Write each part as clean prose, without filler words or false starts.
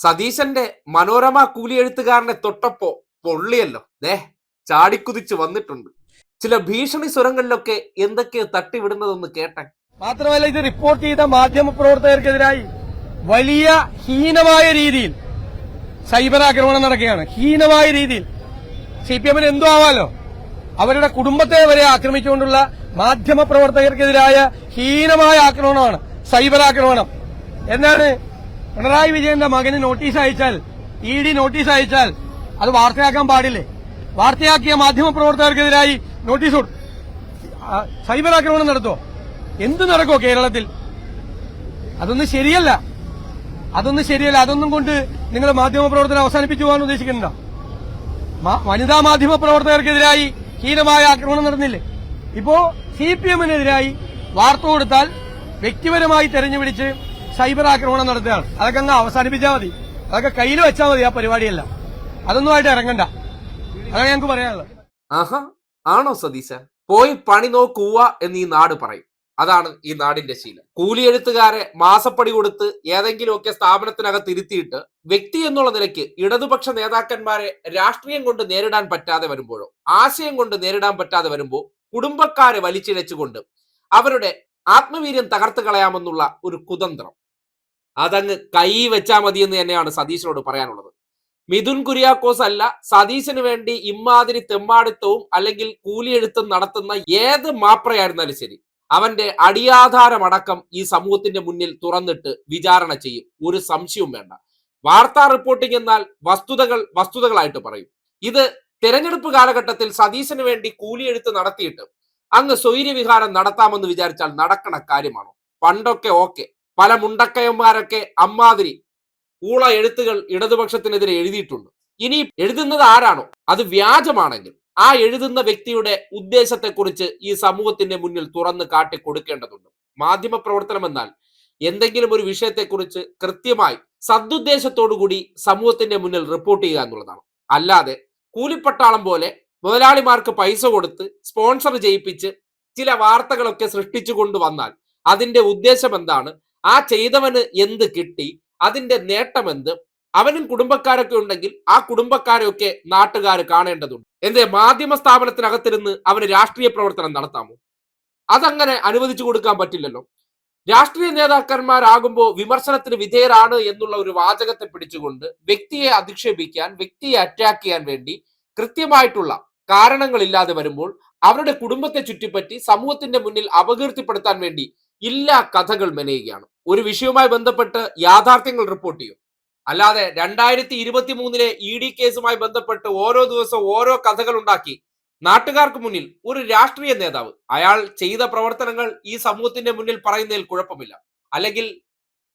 സതീശന്റെ മനോരമ കൂലിയെഴുത്തുകാരനെ തൊട്ടപ്പോ പൊള്ളിയല്ലോ. ചാടിക്കുതിച്ച് വന്നിട്ടുണ്ട്. ചില ഭീഷണി സ്വരങ്ങളിലൊക്കെ എന്തൊക്കെയോ തട്ടിവിടുന്നതൊന്ന് കേട്ടെ. മാത്രമല്ല, ഇത് റിപ്പോർട്ട് ചെയ്ത മാധ്യമ പ്രവർത്തകർക്കെതിരായി വലിയ ഹീനമായ രീതിയിൽ സൈബർ ആക്രമണം നടക്കുകയാണ്. ഹീനമായ രീതിയിൽ CPM-ന് എന്തോ ആവാലോ, അവരുടെ കുടുംബത്തെ വരെ ആക്രമിച്ചുകൊണ്ടുള്ള മാധ്യമ പ്രവർത്തകർക്കെതിരായ ഹീനമായ ആക്രമണമാണ് സൈബർ ആക്രമണം. എന്താണ്, പിണറായി വിജയന്റെ മകന് നോട്ടീസ് അയച്ചാൽ, ED നോട്ടീസ് അയച്ചാൽ അത് വാർത്തയാക്കാൻ പാടില്ലേ? വാർത്തയാക്കിയ മാധ്യമ പ്രവർത്തകർക്കെതിരായി നോട്ടീസ് സൈബർ ആക്രമണം നടത്തുമോ? എന്ത് നടക്കുമോ കേരളത്തിൽ? അതൊന്നും ശരിയല്ല. അതൊന്നും കൊണ്ട് നിങ്ങൾ മാധ്യമ പ്രവർത്തനം അവസാനിപ്പിച്ചു പോകാൻ ഉദ്ദേശിക്കുന്നുണ്ടോ? വനിതാ മാധ്യമ പ്രവർത്തകർക്കെതിരായി ഹീനമായ ആക്രമണം നടന്നില്ലേ? ഇപ്പോ CPM-നെതിരായി വാർത്ത കൊടുത്താൽ വ്യക്തിപരമായി തെരഞ്ഞുപിടിച്ച് സൈബർ ആക്രമണം നടത്തുകയാണ്. അതൊക്കെ അങ്ങ് അവസാനിപ്പിച്ചാൽ മതി. അതൊക്കെ കയ്യിൽ വെച്ചാൽ മതി. ആ പരിപാടിയല്ല, അതൊന്നുമായിട്ട് ഇറങ്ങണ്ട. അതാണ് ഞങ്ങൾക്ക് പറയാനുള്ളത്. ആണോ സതീശ? പോയി പണി നോക്കുക എന്ന് ഈ നാട് പറയും. അതാണ് ഈ നാടിന്റെ ശീലം. കൂലിയെഴുത്തുകാരെ മാസപ്പടി കൊടുത്ത് ഏതെങ്കിലുമൊക്കെ സ്ഥാപനത്തിനകത്ത് ഇരുത്തിയിട്ട് വ്യക്തി എന്നുള്ള നിലയ്ക്ക് ഇടതുപക്ഷ നേതാക്കന്മാരെ രാഷ്ട്രീയം കൊണ്ട് നേരിടാൻ പറ്റാതെ വരുമ്പോഴോ ആശയം കൊണ്ട് നേരിടാൻ പറ്റാതെ വരുമ്പോൾ കുടുംബക്കാരെ വലിച്ചിഴച്ചുകൊണ്ട് അവരുടെ ആത്മവീര്യം തകർത്ത് കളയാമെന്നുള്ള ഒരു കുതന്ത്രം, അതങ്ങ് കൈ വെച്ചാൽ മതി എന്ന് തന്നെയാണ് സതീശനോട് പറയാനുള്ളത്. മിഥുൻ കുര്യാക്കോസ് അല്ല, സതീശന് വേണ്ടി ഇമ്മാതിരി തെമ്മാടിത്തവും അല്ലെങ്കിൽ കൂലിയെഴുത്തും നടത്തുന്ന ഏത് മാപ്രയായിരുന്നാലും ശരി, അവന്റെ അടിയാധാരമടക്കം ഈ സമൂഹത്തിന്റെ മുന്നിൽ തുറന്നിട്ട് വിചാരണ ചെയ്യും. ഒരു സംശയവും വേണ്ട. വാർത്താ റിപ്പോർട്ടിംഗ് എന്നാൽ വസ്തുതകളായിട്ട് പറയും. ഇത് തെരഞ്ഞെടുപ്പ് കാലഘട്ടത്തിൽ സതീശന് വേണ്ടി കൂലിയെഴുത്ത് നടത്തിയിട്ട് അങ്ങ് സ്വൈര്യവിഹാരം നടത്താമെന്ന് വിചാരിച്ചാൽ നടക്കണ കാര്യമാണോ? പണ്ടൊക്കെ ഓക്കെ, പല മുണ്ടക്കയന്മാരൊക്കെ അമ്മാതിരി ഊള എഴുത്തുകൾ ഇടതുപക്ഷത്തിനെതിരെ എഴുതിയിട്ടുണ്ട്. ഇനി എഴുതുന്നത് ആരാണോ അത് വ്യാജമാണെങ്കിൽ ആ എഴുതുന്ന വ്യക്തിയുടെ ഉദ്ദേശത്തെക്കുറിച്ച് ഈ സമൂഹത്തിന്റെ മുന്നിൽ തുറന്ന് കാട്ടി കൊടുക്കേണ്ടതുണ്ട്. മാധ്യമ പ്രവർത്തനം എന്നാൽ എന്തെങ്കിലും ഒരു വിഷയത്തെക്കുറിച്ച് കൃത്യമായി സദുദ്ദേശത്തോടുകൂടി സമൂഹത്തിന്റെ മുന്നിൽ റിപ്പോർട്ട് ചെയ്യുക എന്നുള്ളതാണ്. അല്ലാതെ കൂലിപ്പട്ടാളം പോലെ മുതലാളിമാർക്ക് പൈസ കൊടുത്ത് സ്പോൺസർ ചെയ്യിപ്പിച്ച് ചില വാർത്തകളൊക്കെ സൃഷ്ടിച്ചു കൊണ്ടുവന്നാൽ അതിന്റെ ഉദ്ദേശം എന്താണ്, ആ ചെയ്തവന് എന്ത് കിട്ടി, അതിന്റെ നേട്ടം എന്ത്, അവനും കുടുംബക്കാരൊക്കെ ഉണ്ടെങ്കിൽ ആ കുടുംബക്കാരെയൊക്കെ നാട്ടുകാർ കാണേണ്ടതുണ്ട്. എന്തേ മാധ്യമ സ്ഥാപനത്തിനകത്തിരുന്ന് അവന് രാഷ്ട്രീയ പ്രവർത്തനം നടത്താമോ? അതങ്ങനെ അനുവദിച്ചു കൊടുക്കാൻ പറ്റില്ലല്ലോ. രാഷ്ട്രീയ നേതാക്കന്മാരാകുമ്പോൾ വിമർശനത്തിന് വിധേയരാണ് എന്നുള്ള ഒരു വാചകത്തെ പിടിച്ചുകൊണ്ട് വ്യക്തിയെ അധിക്ഷേപിക്കാൻ, വ്യക്തിയെ അറ്റാക്ക് ചെയ്യാൻ വേണ്ടി കൃത്യമായിട്ടുള്ള കാരണങ്ങളില്ലാതെ വരുമ്പോൾ അവരുടെ കുടുംബത്തെ ചുറ്റിപ്പറ്റി സമൂഹത്തിന്റെ മുന്നിൽ അപകീർത്തിപ്പെടുത്താൻ വേണ്ടി ഇല്ലാ കഥകൾ മെനയുകയാണ്. ഒരു വിഷയവുമായി ബന്ധപ്പെട്ട് യാഥാർത്ഥ്യങ്ങൾ റിപ്പോർട്ട് ചെയ്യും. അല്ലാതെ 2023 ED കേസുമായി ബന്ധപ്പെട്ട് ഓരോ ദിവസവും ഓരോ കഥകൾ ഉണ്ടാക്കി നാട്ടുകാർക്ക് മുന്നിൽ ഒരു രാഷ്ട്രീയ നേതാവ് അയാൾ ചെയ്ത പ്രവർത്തനങ്ങൾ ഈ സമൂഹത്തിന്റെ മുന്നിൽ പറയുന്നതിൽ കുഴപ്പമില്ല, അല്ലെങ്കിൽ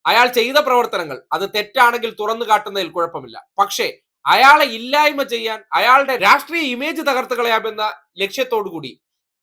അയാൾ ചെയ്ത പ്രവർത്തനങ്ങൾ അത് തെറ്റാണെങ്കിൽ തുറന്നു കാട്ടുന്നതിൽ കുഴപ്പമില്ല. പക്ഷേ അയാളെ ഇല്ലായ്മ ചെയ്യാൻ, അയാളുടെ രാഷ്ട്രീയ ഇമേജ് തകർത്ത് കളയാമെന്ന ലക്ഷ്യത്തോടു കൂടി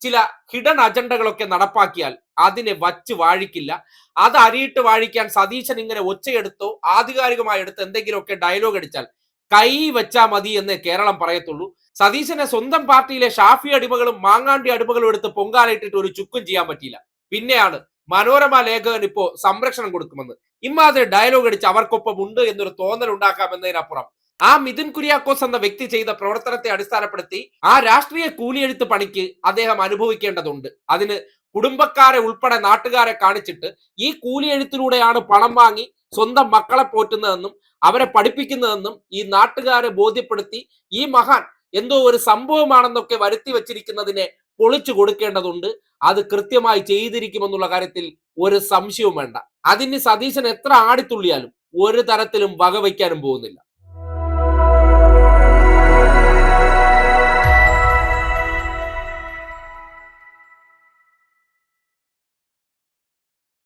ചില ഹിഡൻ അജണ്ടകളൊക്കെ നടപ്പാക്കിയാൽ അതിനെ വച്ച് വാഴിക്കില്ല. അത് അരിയിട്ട് വാഴിക്കാൻ സതീശൻ ഇങ്ങനെ ഒച്ചയെടുത്തോ ആധികാരികമായി എടുത്ത് എന്തെങ്കിലുമൊക്കെ ഡയലോഗ് അടിച്ചാൽ കൈ വെച്ചാ മതി എന്ന് കേരളം പറയത്തുള്ളൂ. സതീശനെ സ്വന്തം പാർട്ടിയിലെ ഷാഫി അടിമകളും മാങ്ങാണ്ടി അടിമകളും എടുത്ത് പൊങ്കാലയിട്ടിട്ട് ഒരു ചുക്കും ചെയ്യാൻ പറ്റിയില്ല. പിന്നെയാണ് മനോരമ ലേഖകൻ ഇപ്പോ സംരക്ഷണം കൊടുക്കുമെന്ന് ഇമ്മാതിരി ഡയലോഗ് അടിച്ച് അവർക്കൊപ്പം ഉണ്ട് എന്നൊരു തോന്നൽ ഉണ്ടാക്കാമെന്നതിനപ്പുറം ആ മിഥുൻ കുര്യാക്കോസ് എന്ന വ്യക്തി ചെയ്ത പ്രവർത്തനത്തെ അടിസ്ഥാനപ്പെടുത്തി ആ രാഷ്ട്രീയ കൂലിയെഴുത്ത് പണിക്ക് അദ്ദേഹം അനുഭവിക്കേണ്ടതുണ്ട്. അതിന് കുടുംബക്കാരെ ഉൾപ്പെടെ നാട്ടുകാരെ കാണിച്ചിട്ട് ഈ കൂലിയെഴുത്തിലൂടെയാണ് പണം വാങ്ങി സ്വന്തം മക്കളെ പോറ്റുന്നതെന്നും അവരെ പഠിപ്പിക്കുന്നതെന്നും ഈ നാട്ടുകാരെ ബോധ്യപ്പെടുത്തി ഈ മഹാൻ എന്തോ ഒരു സംഭവമാണെന്നൊക്കെ വരുത്തി വച്ചിരിക്കുന്നതിനെ പൊളിച്ചു കൊടുക്കേണ്ടതുണ്ട്. അത് കൃത്യമായി ചെയ്തിരിക്കുമെന്നുള്ള കാര്യത്തിൽ ഒരു സംശയവും വേണ്ട. അതിന് സതീശൻ എത്ര ആടിത്തുള്ളിയാലും ഒരു തരത്തിലും വകവയ്ക്കാനും പോകുന്നില്ല.